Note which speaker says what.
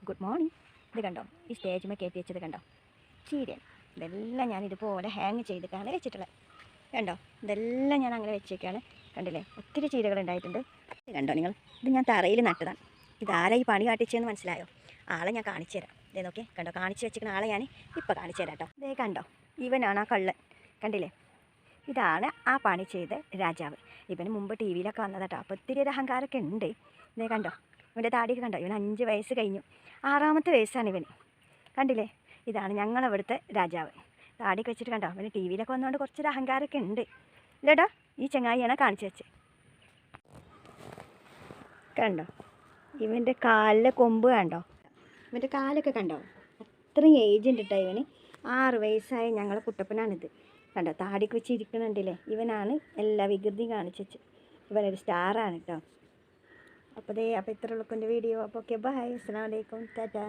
Speaker 1: Good morning. ഇത് കണ്ടോ, ഈ സ്റ്റേജിൽ കയറ്റി വെച്ചത് കണ്ടോ, ചീരൻ. ഇതെല്ലാം ഞാൻ ഇതുപോലെ ഹാങ് ചെയ്തിട്ടാണ് വെച്ചിട്ടുള്ളത്. കണ്ടോ, ഇതെല്ലാം ഞാൻ അങ്ങനെ വെച്ചേക്കാണ്. കണ്ടില്ലേ, ഒത്തിരി ചീരകൾ ഉണ്ടായിട്ടുണ്ട്. ഇത് കണ്ടോ നിങ്ങൾ, ഇത് ഞാൻ തറയിൽ നട്ടതാണ്. ഇതാരാ ഈ പണി കാട്ടിച്ചതെന്ന് മനസ്സിലായോ? ആളെ ഞാൻ കാണിച്ചു തരാം. ഇതേ നോക്കി, കണ്ടോ, കാണിച്ചു വെച്ചിരിക്കുന്ന ആളെ ഞാൻ ഇപ്പോൾ കാണിച്ചു തരാം കേട്ടോ. ഇതേ കണ്ടോ, ഇവനാണ് ആ കള്ളൻ. കണ്ടില്ലേ, ഇതാണ് ആ പണി ചെയ്ത രാജാവ്. ഇവന് മുമ്പ് ടി വിയിലൊക്കെ വന്നതാട്ടോ. അപ്പോൾ ഒത്തിരി ഒരു അഹങ്കാരമൊക്കെ ഉണ്ട്. ഇതേ കണ്ടോ, ഇവൻ്റെ താടിയൊക്കെ കണ്ടോ, ഇവന് 5 വയസ്സ് കഴിഞ്ഞു. 6ാമത്തെ വയസ്സാണ് ഇവന്. കണ്ടില്ലേ, ഇതാണ് ഞങ്ങളവിടുത്തെ രാജാവ്. താടിയൊക്കെ വെച്ചിട്ട് കണ്ടോ, ഇവന് ടി വിയിലൊക്കെ വന്നുകൊണ്ട് കുറച്ചൊരു അഹങ്കാരമൊക്കെ ഉണ്ട്. ഇല്ലേടാ, ഈ ചങ്ങായിയാണ് കാണിച്ചു വെച്ച്. കണ്ടോ, ഇവൻ്റെ കാലിലെ കൊമ്പ് കണ്ടോ, ഇവൻ്റെ കാലൊക്കെ കണ്ടോ, അത്രയും ഏജ് ഉണ്ട് കേട്ടോ ഇവന്. 6 വയസ്സായ ഞങ്ങളെ കുട്ടപ്പനാണിത്. കണ്ടോ, താടിക്ക് വെച്ച് ഇരിക്കണുണ്ടല്ലേ, ഇവനാണ് എല്ലാ വികൃതിയും കാണിച്ചു വെച്ച്. ഇവനൊരു സ്റ്റാറാണ് കേട്ടോ. അപ്പോൾ ഇത്ര ഉള്ളൂ എൻ്റെ വീഡിയോ. അപ്പോൾ ഓക്കെ, ബൈ, അസ്സലാമു അലൈക്കും, ടാറ്റാ.